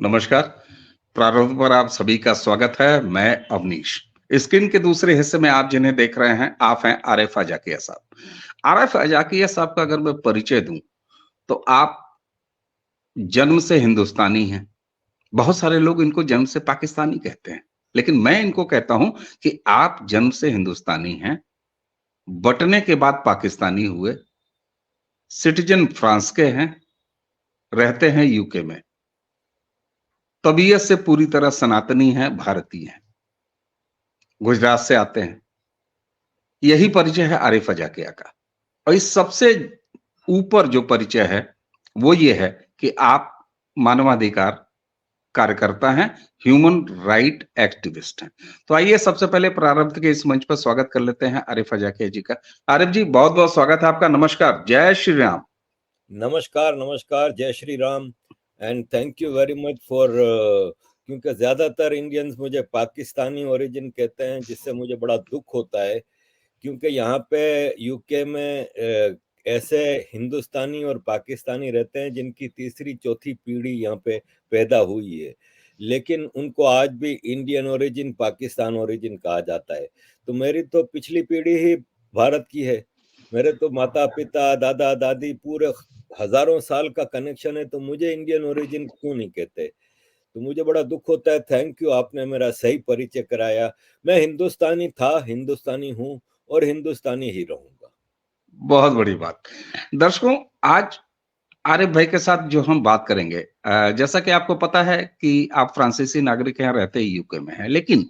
नमस्कार। प्रारंभ पर आप सभी का स्वागत है। मैं अवनीश। स्क्रीन के दूसरे हिस्से में आप जिन्हें देख रहे हैं, आप हैं आरिफ अजाकिया साहब। आरिफ अजाकिया साहब का अगर मैं परिचय दूं, तो आप जन्म से हिंदुस्तानी हैं। बहुत सारे लोग इनको जन्म से पाकिस्तानी कहते हैं, लेकिन मैं इनको कहता हूं कि आप जन्म से हिंदुस्तानी हैं, बंटने के बाद पाकिस्तानी हुए, सिटीजन फ्रांस के हैं, रहते हैं यूके में, तबीयत से पूरी तरह सनातनी हैं, भारतीय हैं, गुजरात से आते हैं। यही परिचय है आरिफ अजाकिया का। और इस सबसे ऊपर जो परिचय है, वो ये है कि आप मानवाधिकार कार्यकर्ता हैं, ह्यूमन राइट एक्टिविस्ट हैं। तो आइए सबसे पहले प्रारंभ के इस मंच पर स्वागत कर लेते हैं आरिफ अजाकिया जी का। आरिफ जी, बहुत-बहुत स्वागत है आपका। नमस्कार, जय श्री राम। नमस्कार नमस्कार, जय Shri Ram and thank you very much for क्योंकि ज़्यादातर इंडियंस मुझे पाकिस्तानी ओरिजिन कहते हैं, जिससे मुझे बड़ा दुख होता है क्योंकि यहाँ पे यूके में ऐसे हिंदुस्तानी और पाकिस्तानी रहते हैं जिनकी तीसरी चौथी पीढ़ी यहाँ पे पैदा हुई है, लेकिन उनको आज भी इंडियन ओरिजिन पाकिस्तान ओरिजिन कहा जाता है। तो मेरी तो पिछली पीढ़ी ही भारत की है, मेरे तो माता पिता दादा दादी पूरे हजारों साल का कनेक्शन है, तो मुझे इंडियन ओरिजिन क्यों नहीं कहते? तो मुझे बड़ा दुख होता है। थैंक यू, आपने मेरा सही परिचय कराया। मैं हिंदुस्तानी था, हिंदुस्तानी हूँ और हिंदुस्तानी ही रहूंगा। बहुत बड़ी बात। दर्शकों, आज आरिफ भाई के साथ जो हम बात करेंगे, जैसा कि आपको पता है कि आप फ्रांसीसी नागरिक हैं, रहते ही यूके में हैं, लेकिन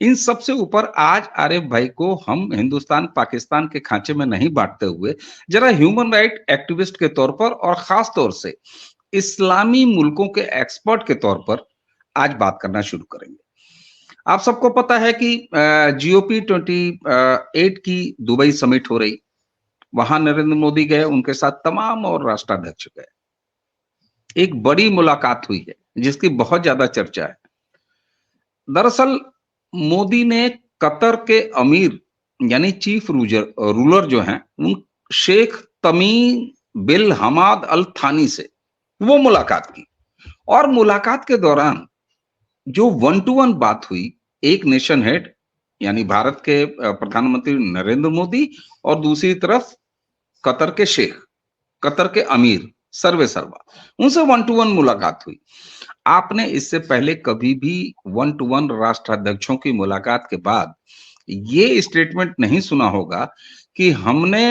इन सबसे ऊपर आज आरिफ भाई को हम हिंदुस्तान पाकिस्तान के खांचे में नहीं बांटते हुए जरा ह्यूमन राइट एक्टिविस्ट के तौर पर और खास तौर से इस्लामी मुल्कों के एक्सपर्ट के तौर पर आज बात करना शुरू करेंगे। आप सबको पता है कि जीओपी 28 की दुबई समिट हो रही, वहां नरेंद्र मोदी गए, उनके साथ तमाम और राष्ट्राध्यक्ष गए। एक बड़ी मुलाकात हुई है जिसकी बहुत ज्यादा चर्चा है। दरअसल मोदी ने कतर के अमीर यानी चीफ रूलर जो हैं, उन शेख तमीम बिन हमाद अल थानी से वो मुलाकात की। और मुलाकात के दौरान जो वन टू वन बात हुई, एक नेशन हेड यानी भारत के प्रधानमंत्री नरेंद्र मोदी और दूसरी तरफ कतर के शेख, कतर के अमीर सर्वे सर्वा, उनसे वन टू वन मुलाकात हुई। आपने इससे पहले कभी भी वन टू वन राष्ट्राध्यक्षों की मुलाकात के बाद ये स्टेटमेंट नहीं सुना होगा कि हमने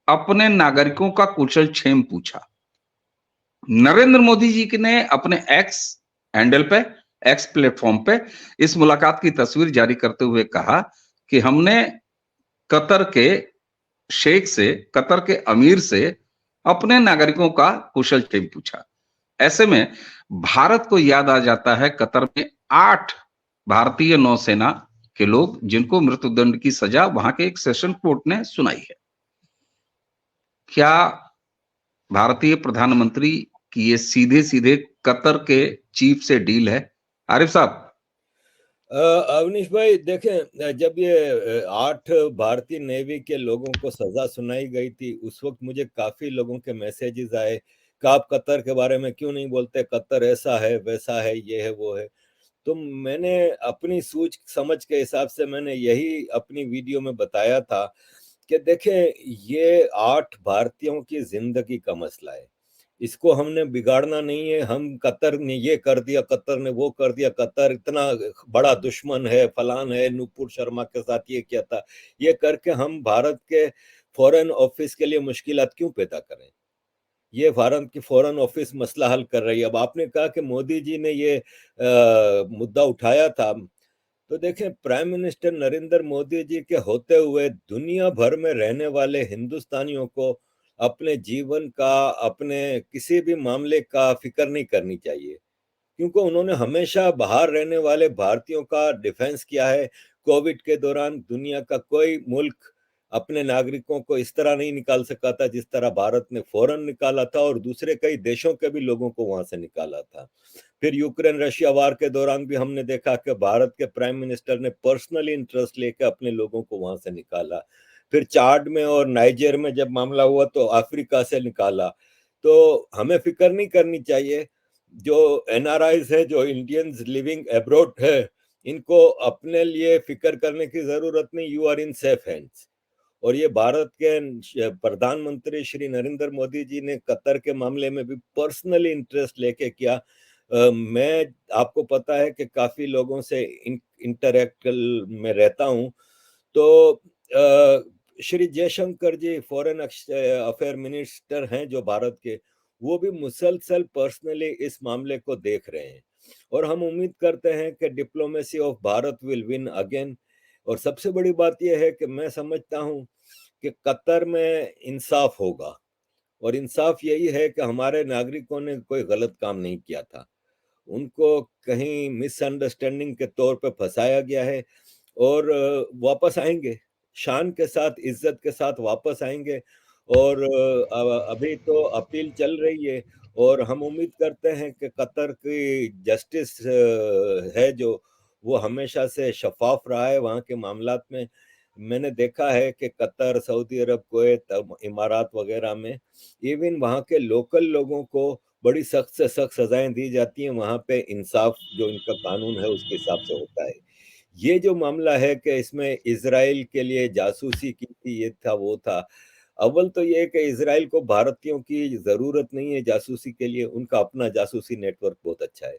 अपने नागरिकों का कुशल क्षेम पूछा। नरेंद्र मोदी जी ने अपने एक्स हैंडल पे, एक्स प्लेटफॉर्म पे इस मुलाकात की तस्वीर जारी करते हुए कहा कि हमने कतर के शेख से, कतर के अमीर से अपने नागरिकों का कुशल क्षेम पूछा। ऐसे में भारत को याद आ जाता है कतर में 8 भारतीय नौसेना के लोग जिनको मृत्युदंड की सजा वहां के एक सेशन कोर्ट ने सुनाई है। क्या भारतीय प्रधानमंत्री की ये सीधे सीधे कतर के चीफ से डील है? आरिफ साहब। अवनीश भाई देखें, जब ये 8 भारतीय नेवी के लोगों को सजा सुनाई गई थी, उस वक्त मुझे काफी लोगों के मैसेजेस आए कि आप कतर के बारे में क्यों नहीं बोलते, कतर ऐसा है वैसा है, ये है वो है। तो मैंने अपनी सोच समझ के हिसाब से मैंने यही अपनी वीडियो में बताया था कि देखें, ये 8 भारतीयों की जिंदगी का मसला है, इसको हमने बिगाड़ना नहीं है। हम कतर ने ये कर दिया, कतर ने वो कर दिया, कतर इतना बड़ा दुश्मन है, फलान है, नूपुर शर्मा के साथ ये किया था, ये करके हम भारत के फॉरेन ऑफिस के लिए मुश्किलात क्यों पैदा करें? ये भारत की फॉरेन ऑफिस मसला हल कर रही है। अब आपने कहा कि मोदी जी ने ये मुद्दा उठाया था, तो देखें, प्राइम मिनिस्टर नरेंद्र मोदी जी के होते हुए दुनिया भर में रहने वाले हिंदुस्तानियों को अपने जीवन का, अपने किसी भी मामले का फिक्र नहीं करनी चाहिए, क्योंकि उन्होंने हमेशा बाहर रहने वाले भारतीयों का डिफेंस किया है। कोविड के दौरान दुनिया का कोई मुल्क अपने नागरिकों को इस तरह नहीं निकाल सका था जिस तरह भारत ने फौरन निकाला था, और दूसरे कई देशों के भी लोगों को वहां से निकाला था। फिर यूक्रेन रशिया वार के दौरान भी हमने देखा कि भारत के प्राइम मिनिस्टर ने पर्सनली इंटरेस्ट लेकर अपने लोगों को वहां से निकाला। फिर चाड में और नाइजर में जब मामला हुआ तो अफ्रीका से निकाला। तो हमें फिक्र नहीं करनी चाहिए। जो एनआरआईज है, जो इंडियंस लिविंग अब्रॉड है, इनको अपने लिए फिक्र करने की जरूरत नहीं, you are in safe hands. और ये भारत के प्रधानमंत्री श्री नरेंद्र मोदी जी ने कतर के मामले में भी पर्सनली इंटरेस्ट लेके किया। मैं, आपको पता है कि काफी लोगों से इंटरेक्ट में रहता हूं, तो श्री जयशंकर जी फॉरेन अफेयर मिनिस्टर हैं जो भारत के, वो भी मुसलसल पर्सनली इस मामले को देख रहे हैं। और हम उम्मीद करते हैं कि diplomacy of Bharat will win again. और सबसे बड़ी बात यह है कि मैं समझता हूं कि कतर में इंसाफ होगा, और इंसाफ यही है कि हमारे नागरिकों ने कोई गलत काम नहीं किया था, उनको कहीं मिसअंडरस्टैंडिंग के तौर पे फंसाया गया है, और वापस आएंगे, शान के साथ, इज्जत के साथ वापस आएंगे। और अभी तो अपील चल रही है, और हम उम्मीद करते हैं कि कतर की जस्टिस है जो, वो हमेशा से शफाफ रहा है वहाँ के मामलात में। मैंने देखा है कि कतर, सऊदी अरब, कुवैत, इमारात वगैरह में इवन वहाँ के लोकल लोगों को बड़ी सख्त से सख्त सजाएं दी जाती हैं, वहाँ पे इंसाफ जो इनका कानून है उसके हिसाब से होता है। ये जो मामला है कि इसमें इजराइल के लिए जासूसी की थी, ये था वो था, अव्वल तो ये है कि इजराइल को भारतीयों की जरूरत नहीं है जासूसी के लिए, उनका अपना जासूसी नेटवर्क बहुत अच्छा है।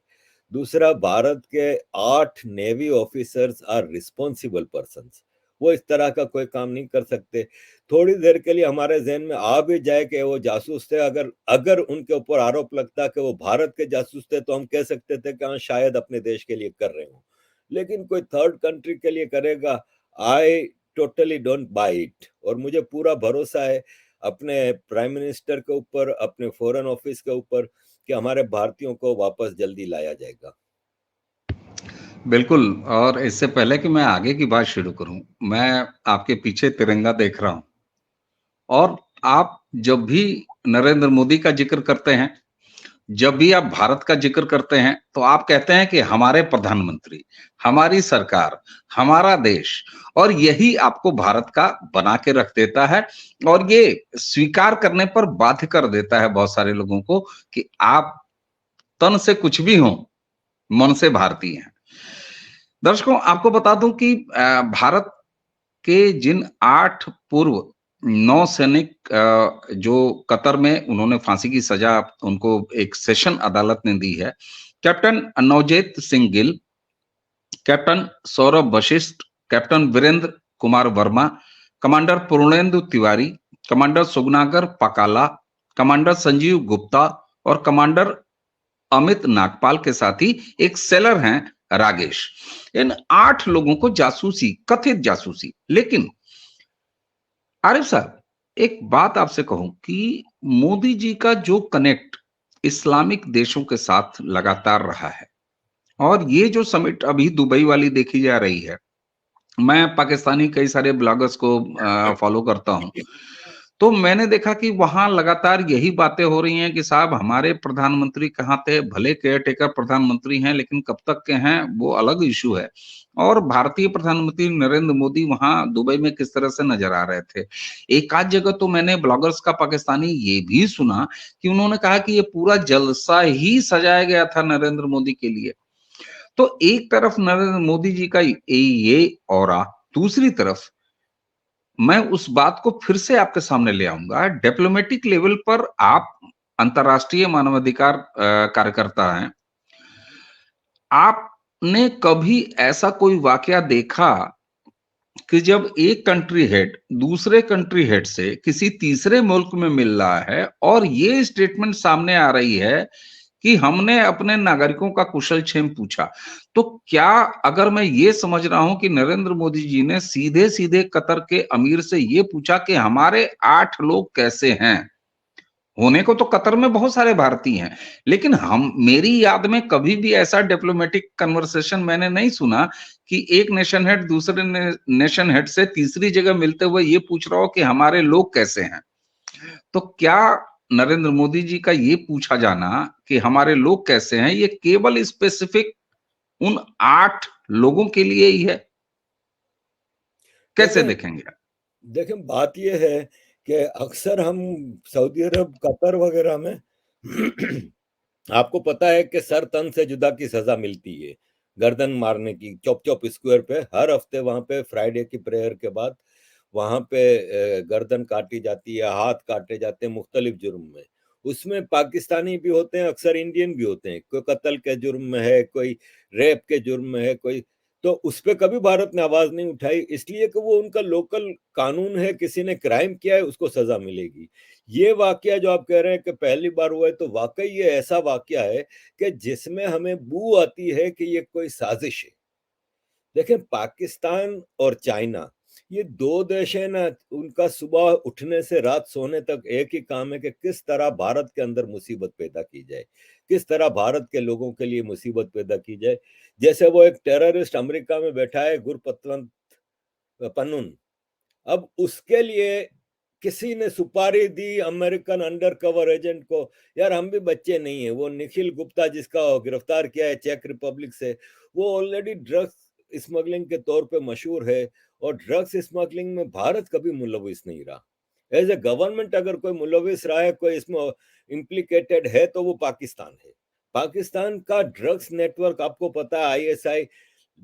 दूसरा, भारत के 8 navy officers are responsible persons, वो इस तरह का कोई काम नहीं कर सकते। थोड़ी देर के लिए हमारे जहन में आ भी जाए कि वो जासूस थे, अगर अगर उनके ऊपर आरोप लगता कि वो भारत के जासूस थे, तो हम कह सकते थे कि हाँ शायद अपने देश के लिए कर रहे हो, लेकिन कोई थर्ड कंट्री के लिए करेगा, I totally don't buy it. और मुझे पूरा भरोसा है अपने प्राइम मिनिस्टर के ऊपर, अपने फॉरेन ऑफिस के ऊपर, कि हमारे भारतीयों को वापस जल्दी लाया जाएगा। बिल्कुल। और इससे पहले कि मैं आगे की बात शुरू करूं, मैं आपके पीछे तिरंगा देख रहा हूं, और आप जब भी नरेंद्र मोदी का जिक्र करते हैं, जब भी आप भारत का जिक्र करते हैं, तो आप कहते हैं कि हमारे प्रधानमंत्री, हमारी सरकार, हमारा देश, और यही आपको भारत का बना के रख देता है, और ये स्वीकार करने पर बाध्य कर देता है बहुत सारे लोगों को कि आप तन से कुछ भी हो, मन से भारतीय हैं। दर्शकों, आपको बता दूं कि भारत के जिन 8 पूर्व नौसैनिक जो कतर में उन्होंने फांसी की सजा उनको एक सेशन अदालत ने दी है। Captain Navjeet Singh Gill, captain Saurabh Vashishtha, captain Virendra Kumar Verma, commander Purnendu Tiwari, commander Sugunakar Pakala, commander Sanjeev Gupta और कमांडर अमित नागपाल के साथ ही एक सेलर हैं रागेश। इन 8 लोगों को जासूसी, कथित जासूसी। लेकिन आरिफ साहब, एक बात आपसे कहूं कि मोदी जी का जो कनेक्ट इस्लामिक देशों के साथ लगातार रहा है, और ये जो समिट अभी दुबई वाली देखी जा रही है, मैं पाकिस्तानी कई सारे ब्लॉगर्स को फॉलो करता हूं, तो मैंने देखा कि वहां लगातार यही बातें हो रही हैं कि साहब हमारे प्रधानमंत्री कहाँ थे, भले केयर टेकर प्रधानमंत्री हैं लेकिन कब तक के हैं वो अलग इशू है। और भारतीय प्रधानमंत्री नरेंद्र मोदी वहां दुबई में किस तरह से नजर आ रहे थे। एक आध जगह तो मैंने ब्लॉगर्स का पाकिस्तानी ये भी सुना कि उन्होंने कहा कि ये पूरा जलसा ही सजाया गया था नरेंद्र मोदी के लिए। तो एक तरफ नरेंद्र मोदी जी का ये ऑरा, दूसरी तरफ मैं उस बात को फिर से आपके सामने ले आऊंगा, डिप्लोमेटिक लेवल पर आप अंतर्राष्ट्रीय मानवाधिकार कार्यकर्ता हैं, आपने कभी ऐसा कोई वाकया देखा कि जब एक कंट्री हेड दूसरे कंट्री हेड से किसी तीसरे मुल्क में मिल रहा है और ये स्टेटमेंट सामने आ रही है कि हमने अपने नागरिकों का कुशल क्षेम पूछा? तो क्या, अगर मैं ये समझ रहा हूं कि नरेंद्र मोदी जी ने सीधे सीधे कतर के अमीर से ये पूछा कि हमारे 8 लोग कैसे हैं, होने को तो कतर में बहुत सारे भारतीय हैं, लेकिन हम, मेरी याद में कभी भी ऐसा डिप्लोमेटिक कन्वर्सेशन मैंने नहीं सुना कि एक नेशन हेड दूसरे नेशन हेड से तीसरी जगह मिलते हुए ये पूछ रहा हो कि हमारे लोग कैसे हैं। तो क्या नरेंद्र मोदी जी का ये पूछा जाना कि हमारे लोग कैसे हैं, ये केवल स्पेसिफिक उन 8 लोगों के लिए ही है? कैसे देखें देखेंगे आप? देखें बात यह है कि अक्सर हम सऊदी अरब, कतर वगैरह में आपको पता है कि सर तन से जुदा की सजा मिलती है, गर्दन मारने की, चौप चौप स्क्वायर पे हर हफ्ते वहां पे फ्राइडे की प्रेयर के बाद वहां पे गर्दन काटी जाती है, हाथ काटे जाते हैं मुख्तलिफ जुर्म में। उसमें पाकिस्तानी भी होते हैं, अक्सर इंडियन भी होते हैं, कोई कत्ल के जुर्म में है, कोई रेप के जुर्म में है, कोई, तो उस पर कभी भारत ने आवाज नहीं उठाई, इसलिए कि वो उनका लोकल कानून है, किसी ने क्राइम किया है उसको सजा मिलेगी। ये वाकया जो आप कह रहे हैं कि पहली बार हुआ है, तो वाकई ये ऐसा वाकया है कि जिसमें हमें बू आती है कि ये कोई साजिश है। देखें, पाकिस्तान और चाइना, ये दो देश है ना, उनका सुबह उठने से रात सोने तक एक ही काम है कि किस तरह भारत के अंदर मुसीबत पैदा की जाए, किस तरह भारत के लोगों के लिए मुसीबत पैदा की जाए। जैसे वो एक टेररिस्ट अमेरिका में बैठा है, गुरपतवंत पन्नून, अब उसके लिए किसी ने सुपारी दी अमेरिकन अंडर कवर एजेंट को। यार हम भी बच्चे नहीं है, वो निखिल गुप्ता जिसका गिरफ्तार किया है चेक रिपब्लिक से, वो ऑलरेडी ड्रग्स स्मगलिंग के तौर पे मशहूर है, और ड्रग्स स्मगलिंग में भारत कभी मुलविस नहीं रहा। एज ए गवर्नमेंट अगर कोई मुलविस रहा है, कोई इसमें इम्प्लीकेटेड है, तो वो पाकिस्तान है। पाकिस्तान का ड्रग्स नेटवर्क आपको पता है, आईएसआई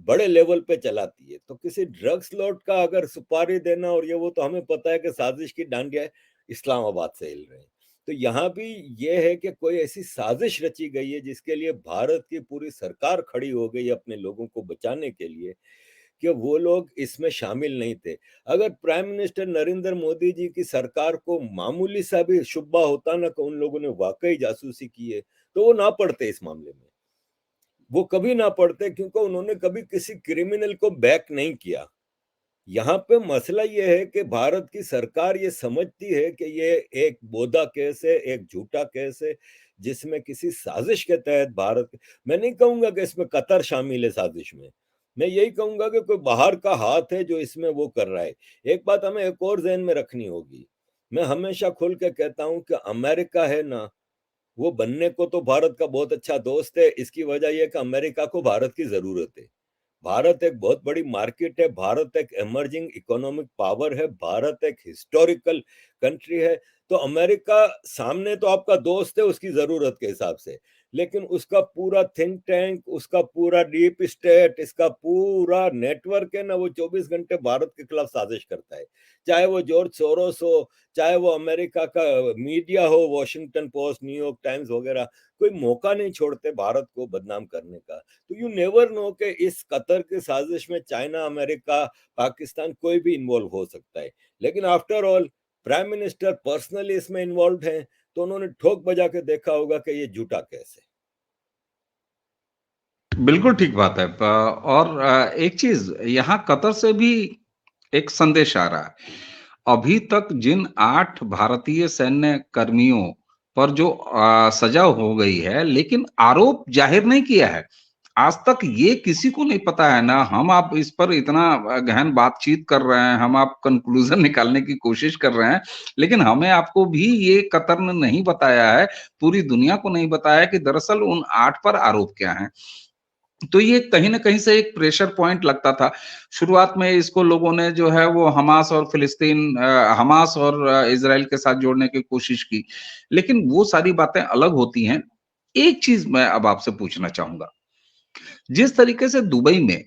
बड़े लेवल पे चलाती है, तो किसी ड्रग्स लॉर्ड का अगर सुपारी देना और ये वो, तो हमें पता है कि साजिश की डांडिया इस्लामाबाद से हिल रहे हैं। तो यहाँ भी ये है कि कोई ऐसी साजिश रची गई है जिसके लिए भारत की पूरी सरकार खड़ी हो गई अपने लोगों को बचाने के लिए, कि वो लोग इसमें शामिल नहीं थे। अगर प्राइम मिनिस्टर नरेंद्र मोदी जी की सरकार को मामूली सा भी शुबा होता ना कि उन लोगों ने वाकई जासूसी की है, तो वो ना पड़ते इस मामले में, वो कभी ना पड़ते, क्योंकि उन्होंने कभी किसी क्रिमिनल को बैक नहीं किया। यहाँ पे मसला ये है कि भारत की सरकार ये समझती है कि ये एक बोधा केस है, एक झूठा केस है, जिसमें किसी साजिश के तहत भारत, मैं नहीं कहूंगा कि इसमें कतर शामिल है साजिश में, मैं यही कहूंगा कि कोई बाहर का हाथ है जो इसमें वो कर रहा है। एक बात हमें एक और ज़हन में रखनी होगी, मैं हमेशा खुल के कहता हूं कि अमेरिका है ना, वो बनने को तो भारत का बहुत अच्छा दोस्त है, इसकी वजह यह कि अमेरिका को भारत की जरूरत है। भारत एक बहुत बड़ी मार्केट है, भारत एक इमर्जिंग इकोनॉमिक पावर है, भारत एक हिस्टोरिकल कंट्री है। तो अमेरिका सामने तो आपका दोस्त है उसकी जरूरत के हिसाब से, लेकिन उसका पूरा थिंक टैंक, उसका पूरा डीप स्टेट, इसका पूरा नेटवर्क है ना, वो 24 घंटे भारत के खिलाफ साजिश करता है। चाहे वो जॉर्ज सोरोस हो, चाहे वो अमेरिका का मीडिया हो, वॉशिंगटन पोस्ट, न्यूयॉर्क टाइम्स वगैरह, कोई मौका नहीं छोड़ते भारत को बदनाम करने का। तो यू नेवर नो कि इस कतर की साजिश में चाइना, अमेरिका, पाकिस्तान कोई भी इन्वॉल्व हो सकता है। लेकिन after all prime minister personally इसमें इन्वॉल्व हैं, तो उन्होंने ठोक बजा के देखा होगा कि ये झूठा केस है। बिल्कुल ठीक बात है। और एक चीज यहाँ कतर से भी एक संदेश आ रहा है। अभी तक जिन 8 भारतीय सैन्य कर्मियों पर जो सजा हो गई है, लेकिन आरोप जाहिर नहीं किया है। आज तक ये किसी को नहीं पता है ना, हम आप इस पर इतना गहन बातचीत कर रहे हैं, हम आप कंक्लूजन निकालने की कोशिश कर रहे हैं, लेकिन हमें आपको भी ये कतर ने नहीं बताया है, पूरी दुनिया को नहीं बताया कि दरअसल उन 8 पर आरोप क्या हैं। तो ये कहीं न कहीं से एक प्रेशर पॉइंट लगता था। शुरुआत में इसको लोगों ने जो है वो हमास और फिलिस्तीन हमास और इज़राइल के साथ जोड़ने की कोशिश की। लेकिन वो सारी बातें अलग होती हैं। एक चीज़ मैं अब आपसे पूछना चाहूँगा। जिस तरीके से दुबई में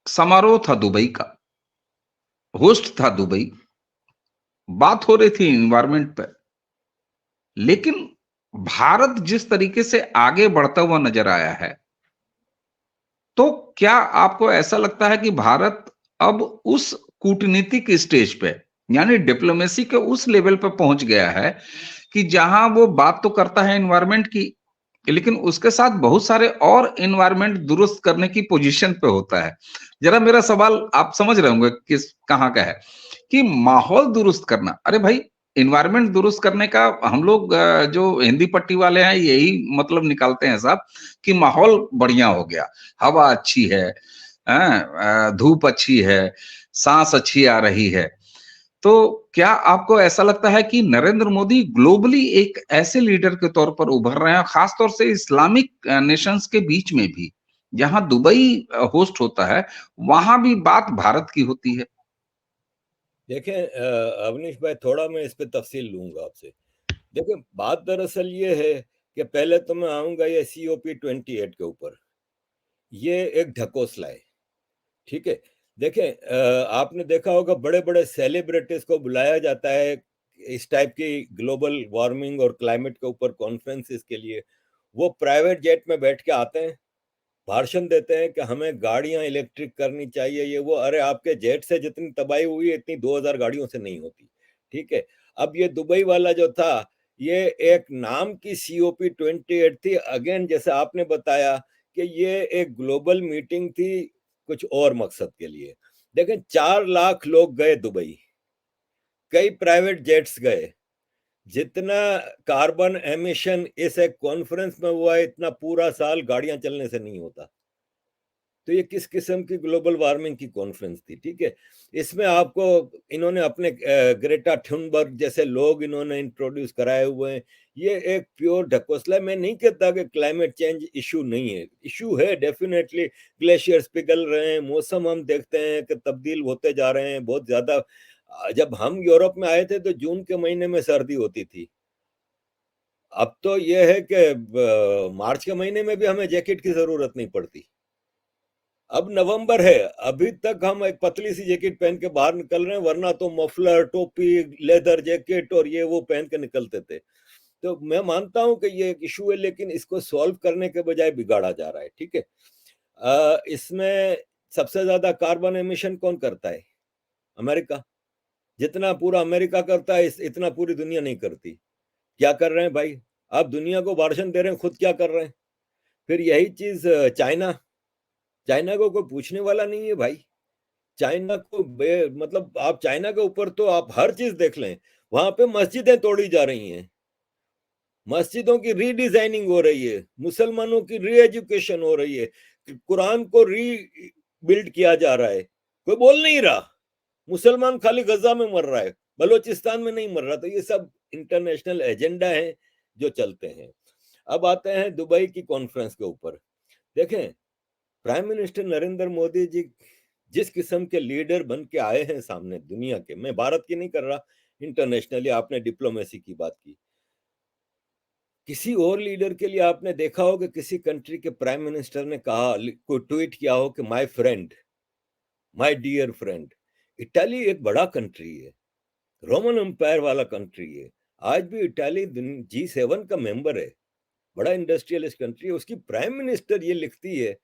समारोह था दुबई का, होस्ट था दुबई, बात हो रही थी एनवायरनमेंट पे, लेकिन भारत जिस तरीके से आगे बढ़ता हुआ नज़र आया है, तो क्या आपको ऐसा लगता है कि भारत अब उस कूटनीतिक स्टेज पे यानी डिप्लोमेसी के उस लेवल पे पहुंच गया है कि जहां वो बात तो करता है एनवायरनमेंट की, लेकिन उसके साथ बहुत सारे और एनवायरनमेंट दुरुस्त करने की पोजीशन पे होता है। जरा मेरा सवाल आप समझ रहे होंगे किस कहाँ का है कि माहौल दुरुस्त करना, अरे भाई एनवायरनमेंट दुरुस्त करने का हम लोग जो हिंदी पट्टी वाले हैं यही मतलब निकालते हैं साहब कि माहौल बढ़िया हो गया, हवा अच्छी है, धूप अच्छी है, सांस अच्छी आ रही है। तो क्या आपको ऐसा लगता है कि नरेंद्र मोदी ग्लोबली एक ऐसे लीडर के तौर पर उभर रहे हैं, खासतौर से इस्लामिक नेशंस के बीच में भी, जहां दुबई होस्ट होता है, वहां भी बात भारत की होती है? देखें अवनीश भाई, थोड़ा मैं इस पे तफसील लूंगा आपसे। देखिए, बात दरअसल ये है कि पहले तो मैं आऊंगा ये COP28 के ऊपर। ये एक ढकोसला है, ठीक है। देखें, आपने देखा होगा बड़े बड़े सेलिब्रिटीज को बुलाया जाता है इस टाइप की ग्लोबल वार्मिंग और क्लाइमेट के ऊपर कॉन्फ्रेंसेस के लिए। वो प्राइवेट जेट में बैठ के आते हैं, भाषण देते हैं कि हमें गाड़ियां इलेक्ट्रिक करनी चाहिए, ये वो। अरे आपके जेट से जितनी तबाही हुई है इतनी 2000 गाड़ियों से नहीं होती, ठीक है। अब ये दुबई वाला जो था, ये एक नाम की COP28 थी। अगेन जैसे आपने बताया कि ये एक ग्लोबल मीटिंग थी कुछ और मकसद के लिए। देखें, 4 लाख लोग गए दुबई, कई प्राइवेट जेट्स गए। जितना कार्बन एमिशन इस एक कॉन्फ्रेंस में हुआ है इतना पूरा साल गाड़ियां चलने से नहीं होता। तो ये किस किस्म की ग्लोबल वार्मिंग की कॉन्फ्रेंस थी, ठीक है। इसमें आपको इन्होंने अपने ग्रेटा थुनबर्ग जैसे लोग इन्होंने इंट्रोड्यूस कराए हुए हैं। ये एक प्योर ढकोसला। मैं नहीं कहता कि क्लाइमेट चेंज इशू नहीं है, इशू है डेफिनेटली। ग्लेशियर्स पिघल रहे हैं, मौसम हम देखते हैं कि तब्दील होते जा रहे हैं बहुत ज्यादा। जब हम यूरोप में आए थे तो जून के महीने में सर्दी होती थी। अब तो यह है कि मार्च के महीने में भी हमें जैकेट की जरूरत नहीं पड़ती। अब नवंबर है, अभी तक हम एक पतली सी जैकेट पहन के बाहर निकल रहे हैं, वरना तो मफलर, टोपी, लेदर जैकेट और ये वो पहन के निकलते थे। तो मैं मानता हूं कि ये एक इशू है, लेकिन इसको सॉल्व करने के बजाय बिगाड़ा जा रहा है, ठीक है। इसमें सबसे ज्यादा कार्बन एमिशन कौन करता है? अमेरिका। जितना पूरा अमेरिका करता है इतना पूरी दुनिया नहीं करती। क्या कर रहे हैं भाई? आप दुनिया को भाषण दे रहे हैं, खुद क्या कर रहे हैं? फिर यही चीज चाइना। चाइना को कोई पूछने वाला नहीं है भाई। चाइना को मतलब आप चाइना के ऊपर तो आप हर चीज देख लें, वहां पे मस्जिदें तोड़ी जा रही हैं, मस्जिदों की रीडिजाइनिंग हो रही है, मुसलमानों की री एजुकेशन हो रही है, कुरान को री बिल्ड किया जा रहा है। कोई बोल नहीं रहा। मुसलमान खाली गजा में मर रहा है, बलोचिस्तान में नहीं मर रहा। तो ये सब इंटरनेशनल एजेंडा है जो चलते हैं। अब आते हैं दुबई की कॉन्फ्रेंस के ऊपर। देखें, प्राइम मिनिस्टर नरेंद्र मोदी जी जिस किस्म के लीडर बन के आए हैं सामने दुनिया के, मैं भारत की नहीं कर रहा, इंटरनेशनली आपने डिप्लोमेसी की बात की। किसी और लीडर के लिए आपने देखा हो कि किसी कंट्री के प्राइम मिनिस्टर ने कहा, कोई ट्वीट किया हो कि my friend, my dear friend? Italy एक बड़ा कंट्री है, रोमन एम्पायर वाला कंट्री है। आज भी इटाली G7 का मेंबर है, बड़ा इंडस्ट्रियलिस्ट कंट्री है। उसकी प्राइम मिनिस्टर ये लिखती है,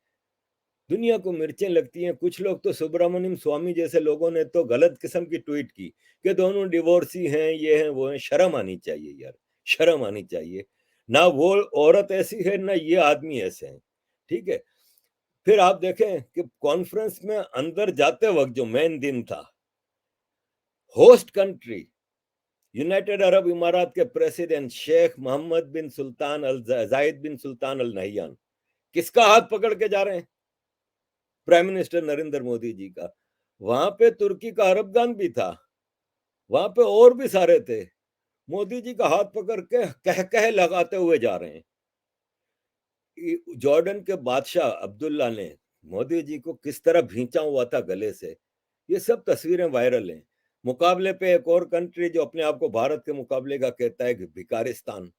दुनिया को मिर्चें लगती हैं। कुछ लोग तो सुब्रमण्यम स्वामी जैसे लोगों ने तो गलत किस्म की ट्वीट की कि दोनों डिवोर्सी हैं, ये हैं वो हैं। शर्म आनी चाहिए यार, शर्म आनी चाहिए। ना वो औरत ऐसी है ना ये आदमी ऐसे हैं, ठीक है। फिर आप देखें कि कॉन्फ्रेंस में अंदर जाते वक्त जो मेन दिन था, होस्ट कंट्री यूनाइटेड अरब इमारात के प्रेसिडेंट शेख मोहम्मद बिन सुल्तान अल जायद बिन सुल्तान अल नहियान किसका हाथ पकड़ के जा रहे हैं? प्राइम मिनिस्टर नरेंद्र मोदी जी का। वहां पे तुर्की का अरबगान भी था, वहां पे और भी सारे थे। मोदी जी का हाथ पकड़ के कह कह लगाते हुए जा रहे हैं। जॉर्डन के बादशाह अब्दुल्ला ने मोदी जी को किस तरह भींचा हुआ था गले से, ये सब तस्वीरें वायरल हैं। मुकाबले पे एक और कंट्री जो अपने आप को भारत के मुकाबले का कहता है कि भिकारिस्तान,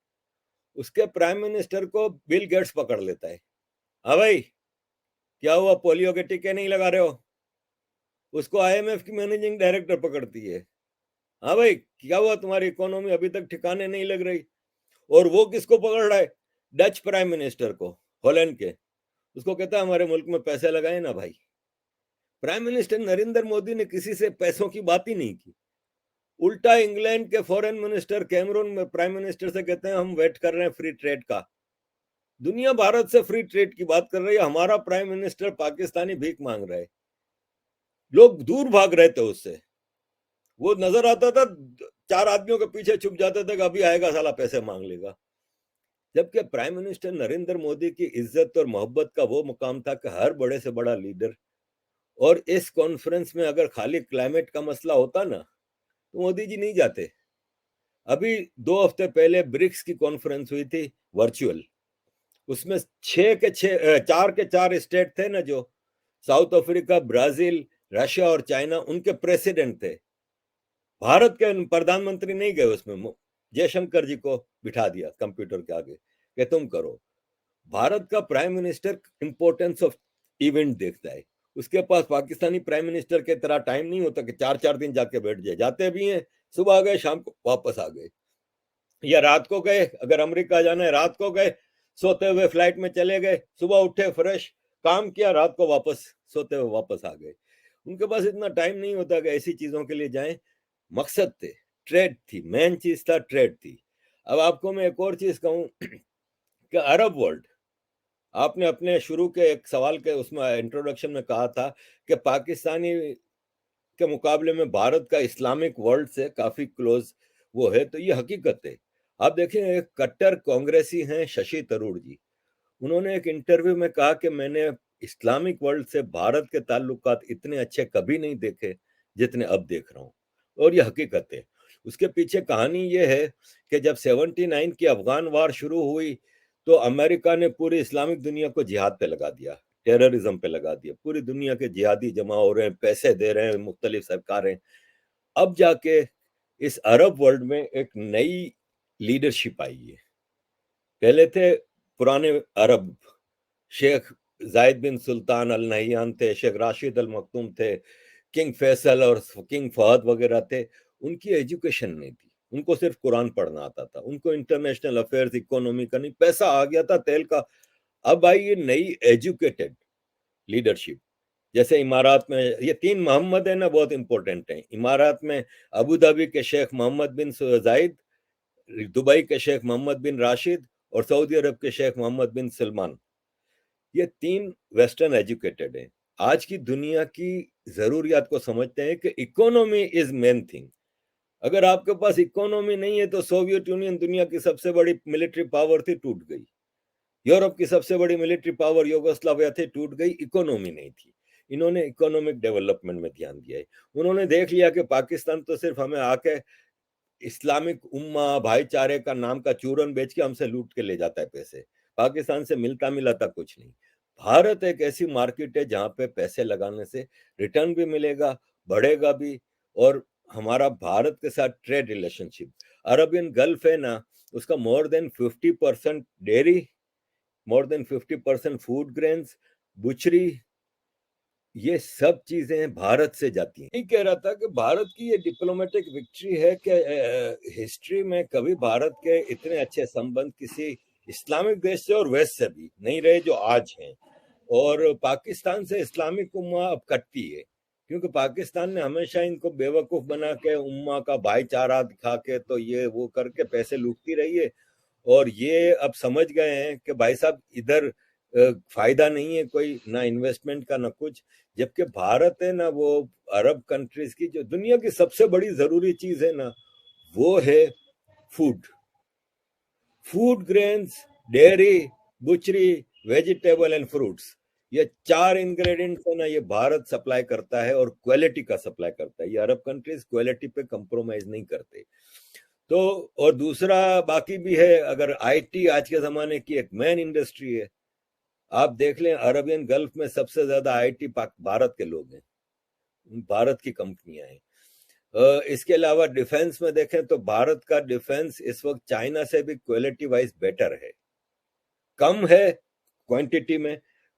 उसके प्राइम मिनिस्टर को बिल गेट्स पकड़ लेता है। हाँ भाई, क्या हुआ, पोलियो के टीके नहीं लगा रहे हो? उसको IMF की मैनेजिंग डायरेक्टर पकड़ती है। हाँ भाई, क्या हुआ, तुम्हारी इकोनॉमी अभी तक ठिकाने नहीं लग रही? और वो किसको पकड़ रहा है? डच प्राइम मिनिस्टर को, हॉलैंड के। उसको कहता है हमारे मुल्क में पैसे लगाए ना भाई। प्राइम मिनिस्टर नरेंद्र मोदी ने किसी से पैसों की बात ही नहीं की। उल्टा इंग्लैंड के फॉरेन मिनिस्टर कैमरून में प्राइम मिनिस्टर से कहते हैं हम वेट कर रहे हैं फ्री ट्रेड का। दुनिया भारत से फ्री ट्रेड की बात कर रही है, हमारा प्राइम मिनिस्टर पाकिस्तानी भीख मांग रहा है। लोग दूर भाग रहे थे उससे। वो नजर आता था, 4 आदमियों के पीछे छुप जाते थे कि अभी आएगा साला पैसे मांग लेगा। जबकि प्राइम मिनिस्टर नरेंद्र मोदी की इज्जत और मोहब्बत का वो मुकाम था कि हर बड़े से बड़ा लीडर। और इस कॉन्फ्रेंस में अगर खाली क्लाइमेट का मसला होता ना तो मोदी जी नहीं जाते। अभी 2 हफ्ते पहले ब्रिक्स की कॉन्फ्रेंस हुई थी वर्चुअल। उसमें 4 के 4 स्टेट थे ना, जो साउथ अफ्रीका, ब्राजील, रशिया और चाइना, उनके प्रेसिडेंट थे। भारत के प्रधानमंत्री नहीं गए उसमें, जयशंकर जी को बिठा दिया कंप्यूटर के आगे। कि तुम करो। भारत का prime minister importance of event देखता है, उसके पास पाकिस्तानी प्राइम मिनिस्टर के तरह टाइम नहीं होता कि 4-4 दिन जाके बैठ जाए। जाते भी हैं, सुबह गए शाम को वापस आ गए, या रात को गए, अगर अमेरिका जाना है रात को गए, सोते हुए फ्लाइट में चले गए, सुबह उठे फ्रेश, काम किया, रात को वापस सोते हुए वापस आ गए। उनके पास इतना टाइम नहीं होता कि ऐसी चीजों के लिए जाएं। मकसद थे, ट्रेड थी, मेन चीज था ट्रेड थी। अब आपको मैं एक और चीज कहूं कि अरब वर्ल्ड, आपने अपने शुरू के एक सवाल के उसमें इंट्रोडक्शन में कहा था कि पाकिस्तानी के मुकाबले में भारत का इस्लामिक वर्ल्ड से काफी क्लोज वो है, तो ये हकीकत है। आप देखें, एक कट्टर कांग्रेसी हैं शशि थरूर जी, उन्होंने एक इंटरव्यू में कहा कि मैंने इस्लामिक वर्ल्ड से भारत के ताल्लुकात इतने अच्छे कभी नहीं देखे जितने अब देख रहा हूँ, और ये हकीकत है। उसके पीछे कहानी ये है कि जब 79 की अफगान वार शुरू हुई तो अमेरिका ने पूरी इस्लामिक दुनिया को जिहाद पे लगा दिया, टेररिज्म पे लगा दिया। पूरी दुनिया के जिहादी जमा हो रहे हैं, पैसे दे रहे हैं मुख्तलिफ सरकारें। अब जाके इस अरब वर्ल्ड में एक नई लीडरशिप आई है। पहले थे पुराने अरब, शेख जायद बिन सुल्तान अल नहयान थे, शेख राशिद अल मखदूम थे, किंग फैसल और किंग फहद वगैरह थे। उनकी एजुकेशन नहीं थी, उनको सिर्फ कुरान पढ़ना आता था, उनको इंटरनेशनल अफेयर्स, इकोनॉमी का नहीं, पैसा आ गया था तेल का। अब आई ये नई एजुकेटेड लीडरशिप। जैसे इमारात में ये 3 मोहम्मद है ना, बहुत इंपॉर्टेंट है। इमारात में अबू धाबी के शेख मोहम्मद बिन जायद, दुबई के शेख मोहम्मद बिन राशिद और सऊदी अरब के शेख मोहम्मद बिन सलमान, ये 3 वेस्टर्न एजुकेटेड हैं। आज की दुनिया की जरूरियात को समझते हैं कि इकोनॉमी इज मेन थिंग। अगर आपके पास इकोनॉमी नहीं है तो सोवियत यूनियन दुनिया की सबसे बड़ी मिलिट्री पावर थी, टूट गई। यूरोप की सबसे बड़ी मिलिट्री पावर यूगोस्लाविया थी, टूट गई, इकोनॉमी नहीं थी। इन्होंने इकोनॉमिक डेवलपमेंट में ध्यान दिया है। उन्होंने देख लिया कि पाकिस्तान तो सिर्फ हमें आके इस्लामिक उम्मा भाईचारे का नाम का चूरन बेच के हमसे लूट के ले जाता है पैसे, पाकिस्तान से मिलता मिलाता कुछ नहीं। भारत एक ऐसी मार्केट है जहां पे पैसे लगाने से रिटर्न भी मिलेगा, बढ़ेगा भी। और हमारा भारत के साथ ट्रेड रिलेशनशिप, अरबियन गल्फ है ना, उसका more than 50% dairy, more than 50% food grains, बुचरी, ये सब चीजें भारत से जाती हैं। यही कह रहा था कि भारत की ये डिप्लोमेटिक विक्ट्री है कि हिस्ट्री में कभी भारत के इतने अच्छे संबंध किसी इस्लामिक देश से और वेस्ट से भी नहीं रहे जो आज हैं। और पाकिस्तान से इस्लामिक उम्मा अब कटती है, क्योंकि पाकिस्तान ने हमेशा इनको बेवकूफ बना के उम्मा का भाईचारा दिखा के तो ये वो करके पैसे लूटती रही है। और ये अब समझ गए हैं कि भाई साहब इधर फायदा नहीं है कोई, ना इन्वेस्टमेंट का ना कुछ। जबकि भारत है ना, वो अरब कंट्रीज की जो दुनिया की सबसे बड़ी जरूरी चीज है ना, वो है food, food grains, dairy, बुचरी, vegetable and fruits. ये 4 इंग्रेडिएंट्स है ना, ये भारत सप्लाई करता है और क्वालिटी का सप्लाई करता है। ये अरब कंट्रीज क्वालिटी पे कंप्रोमाइज नहीं करते। तो और दूसरा बाकी भी है, अगर आईटी आज के जमाने की एक मेन इंडस्ट्री है। आप देख लें, अरबियन गल्फ में सबसे ज्यादा आईटी भारत के लोग हैं, भारत की कंपनियां हैं। इसके अलावा डिफेंस में देखें तो भारत का डिफेंस इस वक्त चाइना से भी क्वालिटी वाइज बेटर है। कम है क्वांटिटी में,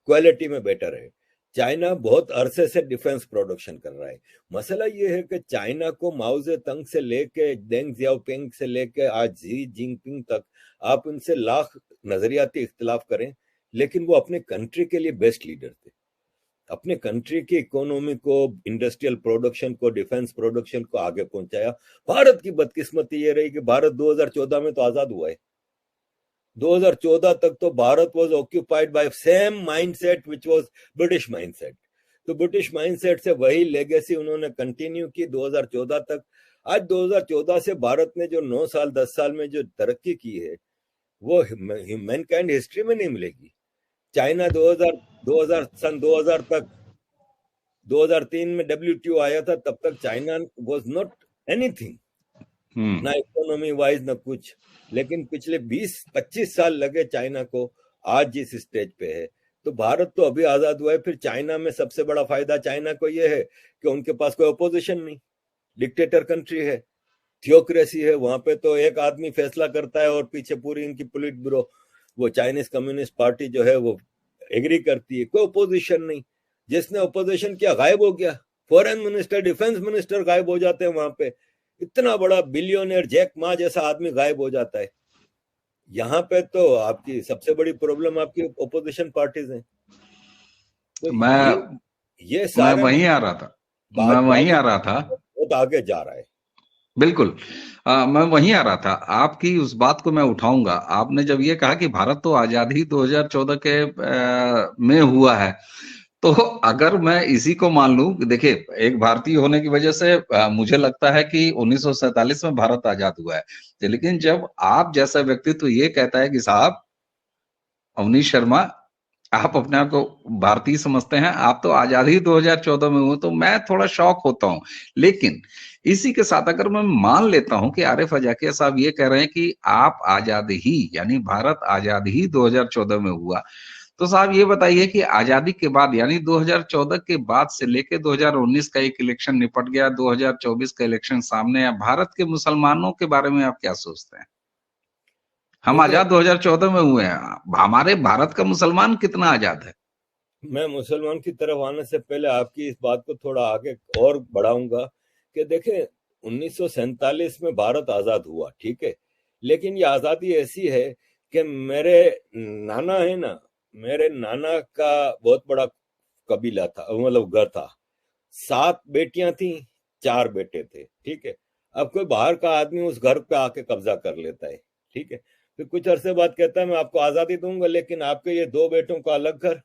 क्वालिटी में बेटर है। चाइना बहुत अरसे से डिफेंस प्रोडक्शन कर रहा है। मसला ये है कि चाइना को माओ जे तंग से लेके डेंग जियाओपिंग से लेके आज जी जिनपिंग तक, आप उनसे लाख नजरियाती इख्तिलाफ करें, लेकिन वो अपने कंट्री के लिए बेस्ट लीडर थे। अपने कंट्री की इकोनॉमी को, इंडस्ट्रियल प्रोडक्शन को, डिफेंस प्रोडक्शन को आगे पहुंचाया। भारत की बदकिस्मती ये रही कि भारत 2014 में तो आजाद हुआ है। 2014 तक तो Bharat was occupied by same mindset which was British mindset. तो ब्रिटिश माइंडसेट से वही लेगेसी उन्होंने कंटिन्यू की 2014 तक। आज 2014 से भारत ने जो 9 साल 10 साल में जो तरक्की की है वो मैनकाइंड हिस्ट्री में नहीं मिलेगी। चाइना 2000 सन 2000 तक, 2003 में WTO आया था, तब तक चाइना वाज नॉट एनीथिंग, ना इकोनॉमी वाइज ना कुछ। लेकिन पिछले 20-25 साल लगे चाइना को आज जिस स्टेज पे है। तो भारत तो अभी आजाद हुआ है। फिर चाइना में सबसे बड़ा फायदा चाइना को यह है कि उनके पास कोई अपोजिशन नहीं, डिक्टेटर कंट्री है, थियोक्रेसी है। वहां पे तो एक आदमी फैसला करता है और पीछे पूरी इनकी पोलिट ब्यूरो। वो चाइनीज कम्युनिस्ट पार्टी जो है वो एग्री करती है, कोई अपोजिशन नहीं। जिसने अपोजिशन किया गायब हो गया, फॉरेन मिनिस्टर, डिफेंस मिनिस्टर गायब हो जाते हैं वहां पे। इतना बड़ा बिलियनियर जैक मा जैसा आदमी गायब हो जाता है। यहाँ पे तो आपकी सबसे बड़ी प्रॉब्लम आपकी ओपोजिशन पार्टीज हैं। तो मैं ये मैं सारा वहीं आ रहा था, मैं वहीं आ रहा था। बहुत आगे जा रहा है। बिल्कुल। मैं वहीं आ रहा था, आपकी उस बात को मैं उठाऊंगा। आपने जब ये कहा कि भारत तो आजादी 2014 के में हुआ है, तो अगर मैं इसी को मान लूं, देखिए एक भारतीय होने की वजह से मुझे लगता है कि 1947 में भारत आजाद हुआ है। लेकिन जब आप जैसा व्यक्ति तो ये कहता है कि साहब अवनीश शर्मा, आप अपने आप को भारतीय समझते हैं, आप तो आजादी 2014 में हुए, तो मैं थोड़ा शॉक होता हूं। लेकिन इसी के साथ अगर मैं मान लेता हूं कि आरिफ अजाकिया साहब ये कह रहे हैं कि आप आजाद ही, यानी भारत आजाद ही 2014 में हुआ, तो साहब ये बताइए कि आजादी के बाद यानी 2014 के बाद से लेके 2019 का एक इलेक्शन निपट गया, 2024 का इलेक्शन सामने है, भारत के मुसलमानों के बारे में आप क्या सोचते हैं? हम देखिए, आजाद 2014 में हुए हैं, हमारे भारत का मुसलमान कितना आजाद है? मैं मुसलमान की तरफ आने से पहले आपकी इस बात को थोड़ा आगे और बढ़ाऊंगा कि देखें, 1947 में भारत आजाद हुआ, ठीक है, लेकिन ये आजादी ऐसी है कि मेरे नाना है ना, मेरे नाना का बहुत बड़ा कबीला था, मतलब घर था। 7 बेटियां थी, 4 बेटे थे, ठीक है। अब कोई बाहर का आदमी उस घर पे आके कब्जा कर लेता है, ठीक है। फिर कुछ अरसे बाद कहता है मैं आपको आजादी दूंगा, लेकिन आपके ये 2 बेटों का अलग घर,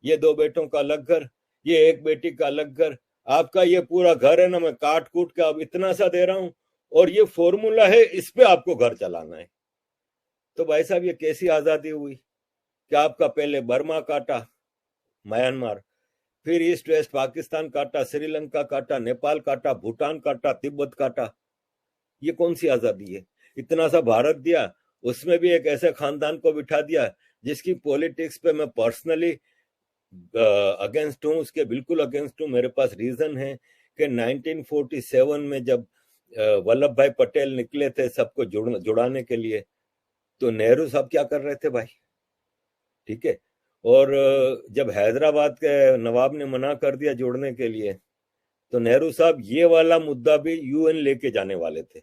ये 2 बेटों का अलग घर, ये 1 बेटी का अलग घर, आपका ये पूरा घर है ना, मैं काट कूट के अब इतना सा दे रहा हूं, और ये फॉर्मूला है, इस पे आपको घर चलाना है। तो भाई साहब, ये कैसी आजादी हुई कि आपका पहले बर्मा काटा, म्यांमार, फिर ईस्ट वेस्ट पाकिस्तान काटा, श्रीलंका काटा, नेपाल काटा, भूटान काटा, तिब्बत काटा। ये कौन सी आजादी है? इतना सा भारत दिया, उसमें भी एक ऐसे खानदान को बिठा दिया जिसकी पॉलिटिक्स पे मैं पर्सनली अगेंस्ट हूँ, उसके बिल्कुल अगेंस्ट हूँ। मेरे पास रीजन है कि 1947 में जब वल्लभ भाई पटेल निकले थे सबको जुड़ाने के लिए, तो नेहरू साहब क्या कर रहे थे भाई, ठीक है। और जब हैदराबाद के नवाब ने मना कर दिया जोड़ने के लिए, तो नेहरू साहब ये वाला मुद्दा भी यूएन लेके जाने वाले थे।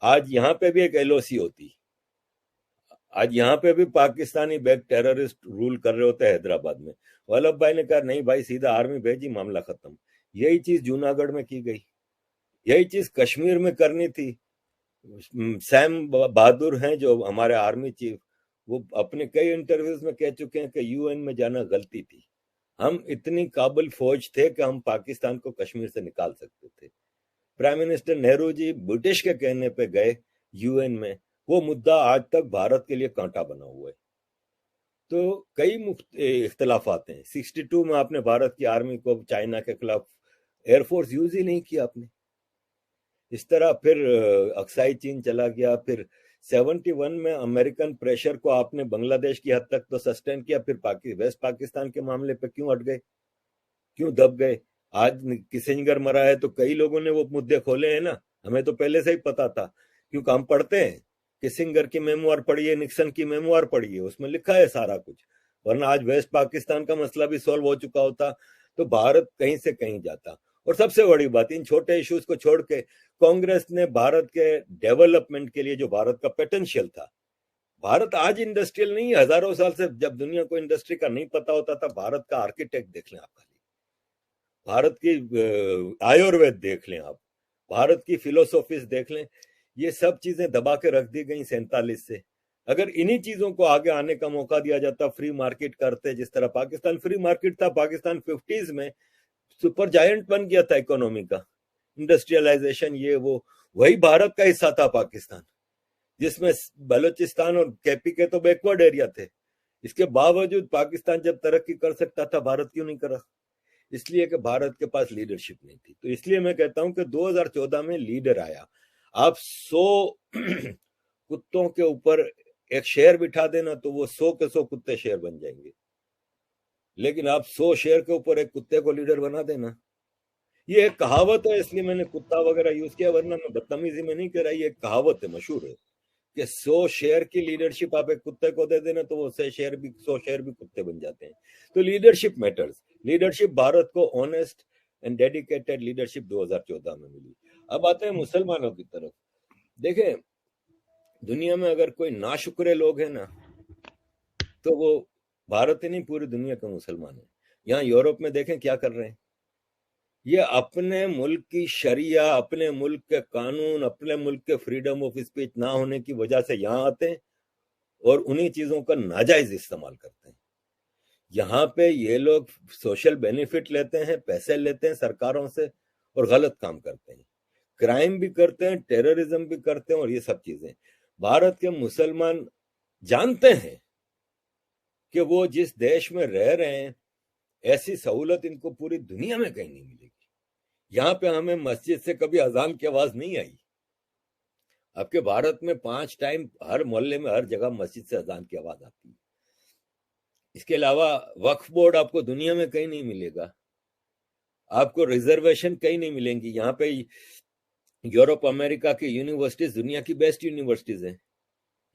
आज यहाँ पे भी एक एलओसी होती, आज यहाँ पे भी पाकिस्तानी बैक टेररिस्ट रूल कर रहे होते हैं हैदराबाद में। वल्लभ भाई ने कहा नहीं भाई, सीधा आर्मी भेजी, मामला खत्म। यही चीज जूनागढ़ में की गई, यही चीज कश्मीर में करनी थी। सैम बहादुर हैं जो हमारे आर्मी चीफ, वो अपने कई इंटरव्यूज में कह चुके हैं कि यूएन में जाना गलती थी। हम इतनी काबिल फौज थे कि हम पाकिस्तान को कश्मीर से निकाल सकते थे। Prime minister Nehru ji British के कहने पे गए यूएन में, वो मुद्दा आज तक भारत के लिए कांटा बना हुआ है। तो कई इख्तलाफात हैं। 62 में आपने भारत की आर्मी को चाइना के खिलाफ एयरफोर्स यूज ही नहीं किया आपने। इस तरह फिर अक्साई चीन चला गया, फिर 71 में अमेरिकन प्रेशर को आपने बांग्लादेश की हद तक तो सस्टेन किया, फिर वेस्ट पाकिस्तान के मामले पे क्यों अट गए, क्यों दब गए? आज किसिंजर मरा है तो कई लोगों ने वो मुद्दे खोले हैं ना, हमें तो पहले से ही पता था, क्योंकि हम पढ़ते हैं। किसिंजर की मेमोयर पढ़िए, निक्सन की मेमोयर पढ़िए, उसमें लिखा है सारा कुछ। वरना आज वेस्ट पाकिस्तान का मसला भी सॉल्व हो चुका होता, तो भारत कहीं से कहीं जाता। और सबसे बड़ी बात, इन छोटे इश्यूज को छोड़ के कांग्रेस ने भारत के डेवलपमेंट के लिए जो भारत का पोटेंशियल था, भारत आज इंडस्ट्रियल नहीं है। हजारों साल से जब दुनिया को इंडस्ट्री का नहीं पता होता था, भारत का आर्किटेक्ट देख लें आप, खाली भारत की आयुर्वेद देख लें आप, भारत की फिलोसॉफीज देख लें, ये सब चीजें दबा के रख दी गई 47 से। अगर इन्हीं चीजों को आगे आने का मौका दिया जाता, फ्री मार्केट करते, जिस तरह पाकिस्तान फ्री मार्केट था, पाकिस्तान 50s में सुपर जायंट बन गया था इकोनॉमी का, इंडस्ट्रियलाइजेशन ये वो, वही भारत का हिस्सा था पाकिस्तान, जिसमें बलूचिस्तान और केपी के तो बैकवर्ड एरिया थे। इसके बावजूद पाकिस्तान जब तरक्की कर सकता था, भारत क्यों नहीं करा? इसलिए कि भारत के पास लीडरशिप नहीं थी। तो इसलिए मैं कहता हूं कि 2014 में लीडर आया। आप 100 कुत्तों के ऊपर एक शेर बिठा देना तो वो 100 के 100 कुत्ते शेर बन जाएंगे, लेकिन आप 100 शेर के ऊपर एक कुत्ते को लीडर बना देना, ये एक कहावत है, इसलिए मैंने कुत्ता वगैरह यूज किया, वरना मैं बदतमीजी में नहीं कह रहा, ये एक कहावत है, मशहूर है कि 100 शेयर की लीडरशिप आप एक कुत्ते को दे देना तो वो 100 शेयर भी कुत्ते बन जाते हैं। तो लीडरशिप मैटर्स। लीडरशिप भारत को ऑनेस्ट एंड डेडिकेटेड लीडरशिप 2014 में मिली। अब आते हैं मुसलमानों की तरफ। देखें, दुनिया में अगर कोई नाशुक्रे लोग हैं ना, तो वो भारत ही नहीं, पूरी दुनिया के मुसलमान है। यहाँ यूरोप में देखें क्या कर रहे हैं, ये अपने मुल्क की शरिया, अपने मुल्क के कानून, अपने मुल्क के फ्रीडम ऑफ स्पीच ना होने की वजह से यहाँ आते हैं और उन्हीं चीजों का नाजायज इस्तेमाल करते हैं। यहाँ पे ये लोग सोशल बेनिफिट लेते हैं, पैसे लेते हैं सरकारों से और गलत काम करते हैं, क्राइम भी करते हैं, टेररिज्म भी करते हैं और ये सब चीजें। भारत के मुसलमान जानते हैं कि वो जिस देश में रह रहे हैं ऐसी सहूलत इनको पूरी दुनिया में कहीं नहीं मिलेगी। यहाँ पे हमें मस्जिद से कभी अजान की आवाज नहीं आई। आपके भारत में 5 टाइम हर मोहल्ले में हर जगह मस्जिद से अजान की आवाज आती है। इसके अलावा वक्फ बोर्ड आपको दुनिया में कहीं नहीं मिलेगा, आपको रिजर्वेशन कहीं नहीं मिलेंगी। यहाँ पे यूरोप अमेरिका की यूनिवर्सिटीज दुनिया की बेस्ट यूनिवर्सिटीज हैं।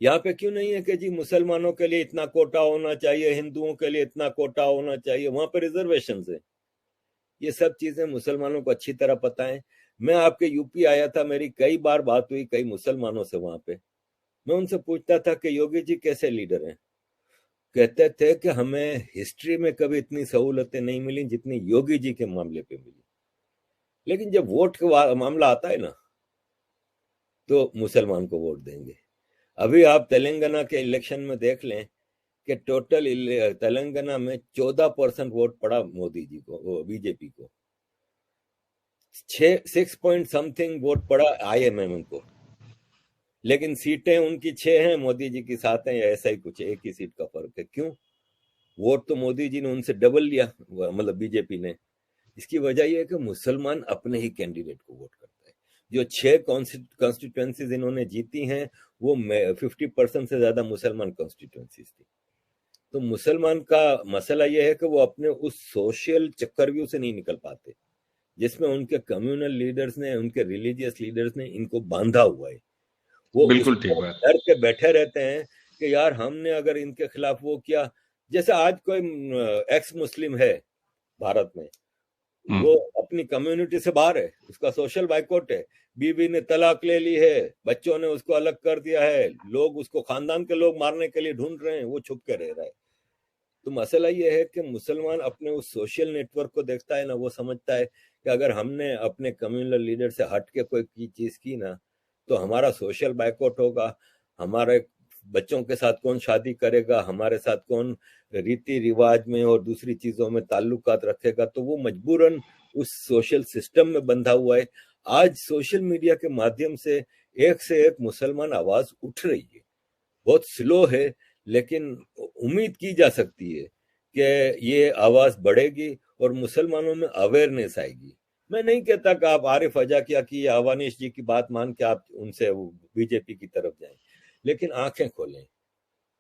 यहाँ पे क्यों नहीं है कि जी मुसलमानों के लिए इतना कोटा होना चाहिए, हिंदुओं के लिए इतना कोटा होना चाहिए, वहां पे रिजर्वेशन है। ये सब चीजें मुसलमानों को अच्छी तरह पता है। मैं आपके यूपी आया था, मेरी कई बार बात हुई कई मुसलमानों से वहां पे। मैं उनसे पूछता था कि योगी जी कैसे लीडर हैं। कहते थे कि हमें हिस्ट्री में कभी इतनी सहूलतें नहीं मिली जितनी योगी जी के मामले पे मिली। लेकिन जब वोट का मामला आता है ना, तो मुसलमान को वोट देंगे। अभी आप तेलंगाना के इलेक्शन में देख लें कि टोटल तेलंगाना में 14% वोट पड़ा मोदी जी को, बीजेपी को। 6 पॉइंट समथिंग वोट पड़ा IMM को, लेकिन सीटें उनकी 6 हैं, मोदी जी की 7 हैं, या ऐसा ही कुछ, एक ही सीट का फर्क है। क्यों? वोट तो मोदी जी ने उनसे डबल लिया, मतलब बीजेपी ने। इसकी वजह यह है कि मुसलमान अपने ही कैंडिडेट को वोट करता है। जो 6 कॉन्स्टिट्यूएंसीज इन्होंने जीती हैं वो 50% से ज्यादा मुसलमान कॉन्स्टिट्यूएंसीज थी। तो मुसलमान का मसला यह है कि वो अपने उस सोशल चक्रव्यूह से नहीं निकल पाते जिसमें उनके कम्युनल लीडर्स ने, उनके रिलीजियस लीडर्स ने इनको बांधा हुआ है। वो बिल्कुल ठीक बात। डर के बैठे रहते हैं कि यार हमने अगर इनके खिलाफ वो किया, जैसे आज कोई एक्स मुस्लिम है भारत में, वो अपनी कम्युनिटी से बाहर है, उसका सोशल बाइकआउट है, बीवी ने तलाक ले ली है, बच्चों ने उसको अलग कर दिया है, लोग उसको खानदान के लोग मारने के लिए ढूंढ रहे हैं, वो छुप के रह रहा है। तो मसला ये है कि मुसलमान अपने उस सोशल नेटवर्क को देखता है ना, वो समझता है कि अगर हमने अपने कम्युनल लीडर से हट के कोई चीज की ना, तो हमारा सोशल बाइकआउट होगा, हमारे बच्चों के साथ कौन शादी करेगा, हमारे साथ कौन रीति रिवाज में और दूसरी चीजों में ताल्लुकात रखेगा। तो वो मजबूरन उस सोशल सिस्टम में बंधा हुआ है। आज सोशल मीडिया के माध्यम से एक मुसलमान आवाज उठ रही है, बहुत स्लो है, लेकिन उम्मीद की जा सकती है कि ये आवाज बढ़ेगी और मुसलमानों में अवेयरनेस आएगी। मैं नहीं कहता कि आप आरिफ अजाकिया की या अवानिश जी की बात मान के आप उनसे बीजेपी की तरफ जाएं, लेकिन आंखें खोलें।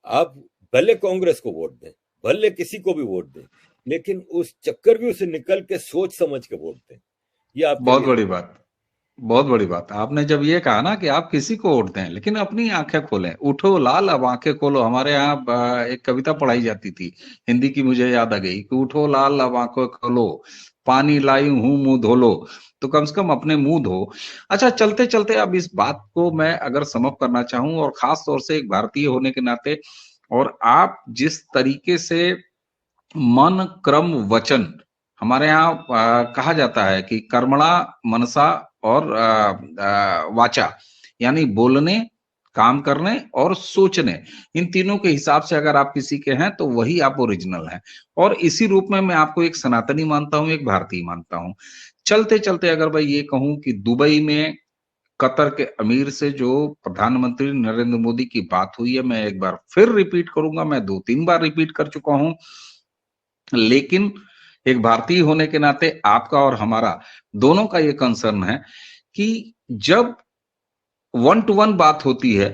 आप भले कांग्रेस को वोट दें, भले किसी को भी वोट दें, लेकिन उस चक्रव्यूह से निकल के सोच समझ के वोट दें। ये आप बहुत बड़ी बात, बहुत बड़ी बात। आपने जब ये कहा ना कि आप किसी को वोट दें लेकिन अपनी आंखें खोलें, उठो लाल अब आंखें खोलो। हमारे यहाँ एक कविता पढ़ाई जाती थी हिंदी की, मुझे याद आ गई कि उठो लाल अब आंखें खोलो, पानी लाई हूं मुंह धो लो। तो कम से कम अपने मुंह धो। अच्छा, चलते चलते अब इस बात को मैं अगर समअप करना चाहूं, और खास तौर से एक भारतीय होने के नाते, और आप जिस तरीके से मन क्रम वचन, हमारे यहाँ कहा जाता है कि कर्मणा मनसा और वाचा, यानी बोलने, काम करने और सोचने, इन तीनों के हिसाब से अगर आप किसी के हैं तो वही आप ओरिजिनल हैं। और इसी रूप में मैं आपको एक सनातनी मानता हूं, एक भारतीय मानता हूं। चलते चलते अगर मैं ये कहूं कि दुबई में कतर के अमीर से जो प्रधानमंत्री नरेंद्र मोदी की बात हुई है, मैं एक बार फिर रिपीट करूंगा, मैं 2-3 बार रिपीट कर चुका हूं, लेकिन एक भारतीय होने के नाते आपका और हमारा दोनों का ये कंसर्न है कि जब 1 to 1 बात होती है,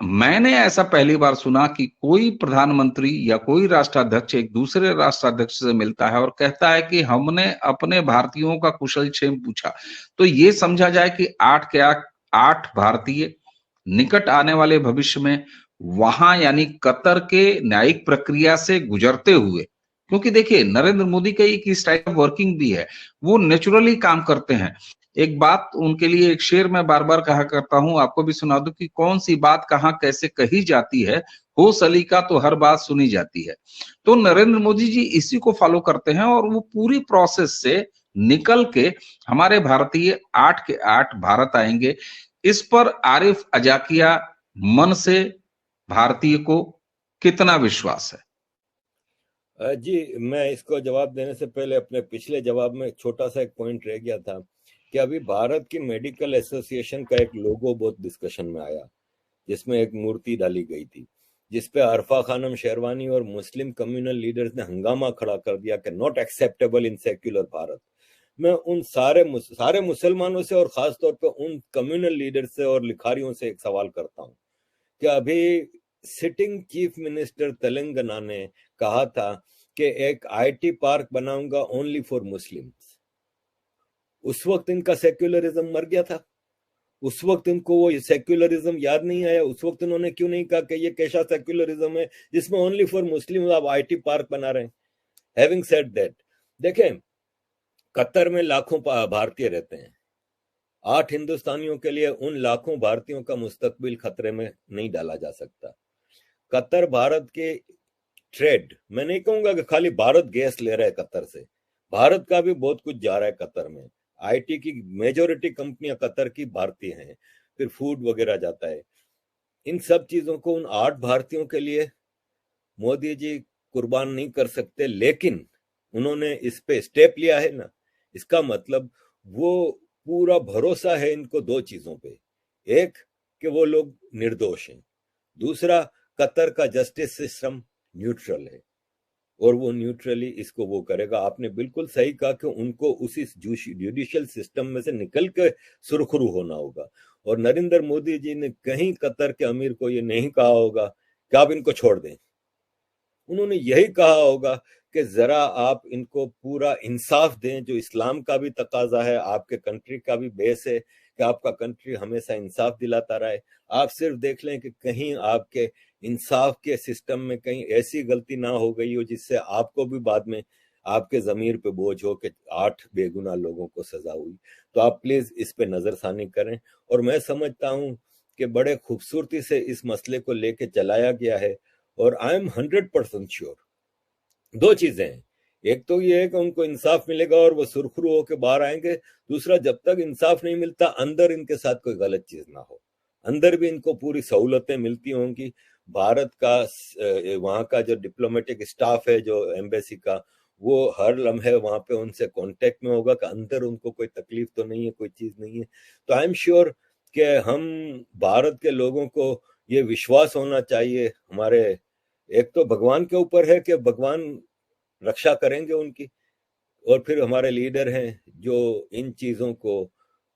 मैंने ऐसा पहली बार सुना कि कोई प्रधानमंत्री या कोई राष्ट्राध्यक्ष एक दूसरे राष्ट्राध्यक्ष से मिलता है और कहता है कि हमने अपने भारतीयों का कुशल क्षेम पूछा। तो ये समझा जाए कि 8 के 8 भारतीय निकट आने वाले भविष्य में वहां यानी कतर के न्यायिक प्रक्रिया से गुजरते हुए, क्योंकि देखिए नरेंद्र मोदी का एक स्टाइल ऑफ वर्किंग भी है, वो नेचुरली काम करते हैं। एक बात उनके लिए, एक शेर मैं बार बार कहा करता हूं, आपको भी सुना दूं कि कौन सी बात कहां कैसे कही जाती है, हो सलीका तो हर बात सुनी जाती है। तो नरेंद्र मोदी जी इसी को फॉलो करते हैं और वो पूरी प्रोसेस से निकल के हमारे भारतीय 8 के 8 भारत आएंगे। इस पर आरिफ अजाकिया मन से भारतीय को कितना विश्वास है? जी, मैं इसको जवाब देने से पहले अपने पिछले जवाब में छोटा सा एक पॉइंट रह गया था कि अभी भारत की मेडिकल एसोसिएशन का एक लोगो बहुत डिस्कशन में आया, जिसमें एक मूर्ति डाली गई थी, जिसपे अरफा खानम शेरवानी और मुस्लिम कम्युनल लीडर्स ने हंगामा खड़ा कर दिया कि not acceptable in secular Bharat. मैं उन सारे मुसलमानों से और खास तौर पे उन कम्युनल लीडर से और लिखारियों से एक सवाल करता हूं कि अभी सिटिंग चीफ मिनिस्टर तेलंगाना ने कहा था कि एक आईटी पार्क बनाऊंगा ओनली फॉर मुस्लिम्स। उस वक्त इनका सेक्युलरिज्म मर गया था, उस वक्त इनको वो सेक्युलरिज्म याद नहीं आया। उस वक्त इन्होंने क्यों नहीं कहा कि ये कैसा सेक्युलरिज्म है जिसमें ओनली फॉर मुस्लिम आप आईटी पार्क बना रहे हैं। हैविंग सेड दैट, देखें कतर में लाखों भारतीय रहते हैं, 8 हिंदुस्तानियों के लिए उन लाखों भारतीयों का मुस्तकबिल खतरे में नहीं डाला जा सकता। कतर भारत के ट्रेड, मैं नहीं कहूंगा कि खाली भारत गैस ले रहा है कतर से, भारत का भी बहुत कुछ जा रहा है कतर में। आईटी की मेजॉरिटी कंपनियां कतर की भारतीय हैं, फिर फूड वगैरह जाता है। इन सब चीजों को उन 8 भारतीयों के लिए मोदी जी कुर्बान नहीं कर सकते, लेकिन उन्होंने इस पे स्टेप लिया है ना, इसका मतलब वो पूरा भरोसा है इनको 2 चीजों पे। एक कि वो लोग निर्दोष हैं, दूसरा कतर का जस्टिस सिस्टम न्यूट्रल है और वो न्यूट्रली इसको वो करेगा। आपने बिल्कुल सही कहा कि उनको उसी जुडिशियल सिस्टम में से निकल के सुरखरू होना होगा। और नरेंद्र मोदी जी ने कहीं कतर के अमीर को ये नहीं कहा होगा कि आप इनको छोड़ दें, उन्होंने यही कहा होगा कि जरा आप इनको पूरा इंसाफ दें, जो इस्लाम का भी तकाजा है, आपके कंट्री का भी बेस है कि आपका कंट्री हमेशा इंसाफ दिलाता रहे। आप सिर्फ देख लें कि कहीं आपके इंसाफ के सिस्टम में कहीं ऐसी गलती ना हो गई हो जिससे आपको भी बाद में आपके जमीर पे बोझ हो कि 8 बेगुनाह लोगों को सजा हुई। तो आप प्लीज इस पे नजरसानी करें। और मैं समझता हूं कि बड़े खूबसूरती से इस मसले को लेके चलाया गया है और आई एम 100% श्योर 2 चीजें हैं। एक तो ये है कि उनको इंसाफ मिलेगा और वो सुरखरू होकर बाहर आएंगे, दूसरा जब तक इंसाफ नहीं मिलता अंदर इनके साथ कोई गलत चीज ना हो, अंदर भी इनको पूरी सहूलतें मिलती होंगी। भारत का वहां का जो डिप्लोमेटिक स्टाफ है, जो एम्बेसी का, वो हर लम्हे वहां पे उनसे कांटेक्ट में होगा कि अंदर उनको कोई तकलीफ तो नहीं है, कोई चीज नहीं है। तो आई एम श्योर कि हम भारत के लोगों को ये विश्वास होना चाहिए हमारे, एक तो भगवान के ऊपर है कि भगवान रक्षा करेंगे उनकी, और फिर हमारे लीडर हैं जो इन चीजों को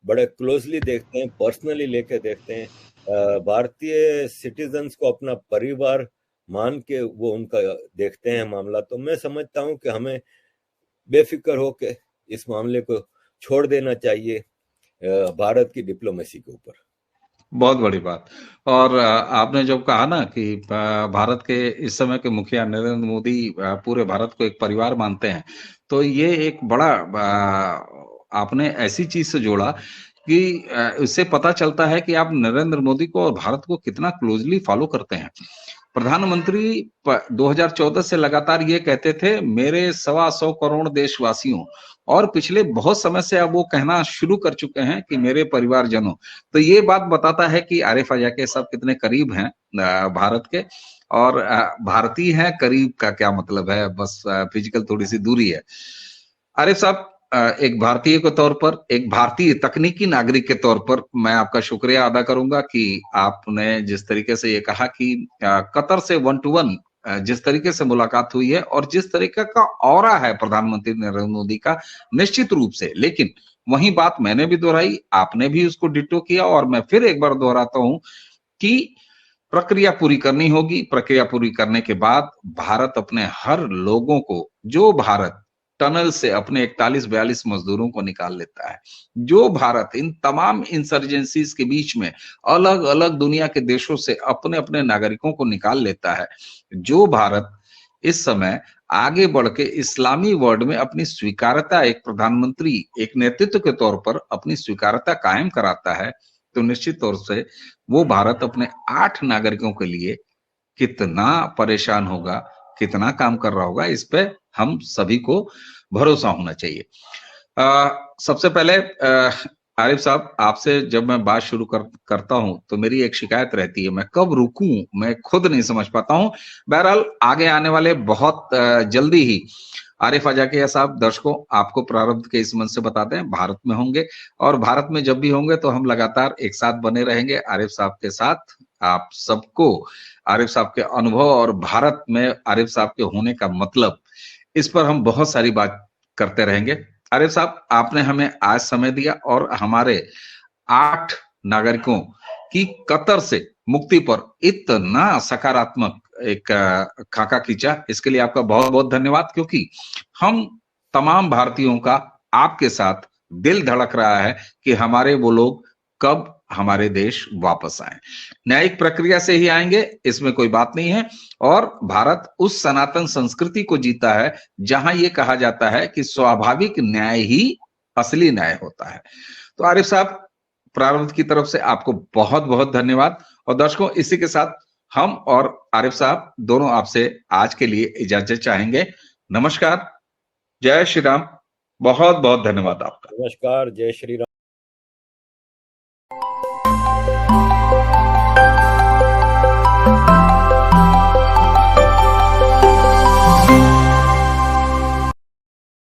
बड़े क्लोजली देखते हैं, पर्सनली लेके देखते हैं। भारतीय सिटीजन्स को अपना परिवार मान के वो उनका देखते हैं मामला। तो मैं समझता हूं कि हमें बेफिक्र होके इस मामले को छोड़ देना चाहिए भारत की डिप्लोमेसी के ऊपर। बहुत बड़ी बात। और आपने जब कहा ना कि भारत के इस समय के मुखिया नरेंद्र मोदी पूरे भारत को एक परिवार मानते हैं, तो ये एक बड़ा आपने ऐसी चीज से जोड़ा कि इससे पता चलता है कि आप नरेंद्र मोदी को और भारत को कितना क्लोजली फॉलो करते हैं। प्रधानमंत्री 2014 से लगातार ये कहते थे, मेरे 125 करोड़ देशवासियों, और पिछले बहुत समय से अब वो कहना शुरू कर चुके हैं कि मेरे परिवारजनों। तो ये बात बताता है कि आरिफ अजाकिया साहब कितने करीब हैं भारत के, और भारतीय हैं। करीब का क्या मतलब है, बस फिजिकल थोड़ी सी दूरी है। आरिफ साहब, एक भारतीय के तौर पर, एक भारतीय तकनीकी नागरिक के तौर पर मैं आपका शुक्रिया अदा करूंगा कि आपने जिस तरीके से ये कहा कि कतर से 1 to 1 जिस तरीके से मुलाकात हुई है और जिस तरीके का ऑरा है प्रधानमंत्री नरेंद्र मोदी का, निश्चित रूप से। लेकिन वही बात मैंने भी दोहराई, आपने भी उसको डिटो किया, और मैं फिर एक बार दोहराता हूं कि प्रक्रिया पूरी करनी होगी। प्रक्रिया पूरी करने के बाद भारत अपने हर लोगों को, जो भारत टनल से अपने 41-42 मजदूरों को निकाल लेता है। जो भारत इन तमाम इंसर्जेंसीज के बीच में अलग अलग दुनिया के देशों से अपने अपने नागरिकों को निकाल लेता है, जो भारत इस समय आगे बढ़ के इस्लामी वर्ल्ड में अपनी स्वीकार्यता, एक प्रधानमंत्री, एक नेतृत्व के तौर पर अपनी स्वीकार्यता कायम कराता है, तो निश्चित तौर से वो भारत अपने 8 नागरिकों के लिए कितना परेशान होगा, कितना काम कर रहा होगा, इस पे हम सभी को भरोसा होना चाहिए। सबसे पहले आरिफ साहब, आपसे जब मैं बात शुरू करता हूं तो मेरी एक शिकायत रहती है, मैं कब रुकूं मैं खुद नहीं समझ पाता हूं। बहरहाल आगे आने वाले बहुत जल्दी ही आरिफ अजाकिया साहब दर्शकों आपको प्रारब्ध के इस मंच से बताते हैं भारत में होंगे, और भारत में जब भी होंगे तो हम लगातार एक साथ बने रहेंगे आरिफ साहब के साथ। आप सबको आरिफ साहब के अनुभव और भारत में आरिफ साहब के होने का मतलब, इस पर हम बहुत सारी बात करते रहेंगे। आरिफ साहब, आपने हमें आज समय दिया और हमारे 8 नागरिकों की कतर से मुक्ति पर इतना सकारात्मक एक खाका खींचा, इसके लिए आपका बहुत बहुत धन्यवाद, क्योंकि हम तमाम भारतीयों का आपके साथ दिल धड़क रहा है कि हमारे वो लोग कब हमारे देश वापस आए। न्यायिक प्रक्रिया से ही आएंगे, इसमें कोई बात नहीं है। और भारत उस सनातन संस्कृति को जीता है जहां ये कहा जाता है कि स्वाभाविक न्याय ही असली न्याय होता है। तो आरिफ साहब, प्रारंभ की तरफ से आपको बहुत बहुत धन्यवाद। और दर्शकों, इसी के साथ हम और आरिफ साहब दोनों आपसे आज के लिए इजाजत चाहेंगे। नमस्कार, जय श्री राम, बहुत बहुत धन्यवाद आपका। नमस्कार, जय श्री राम।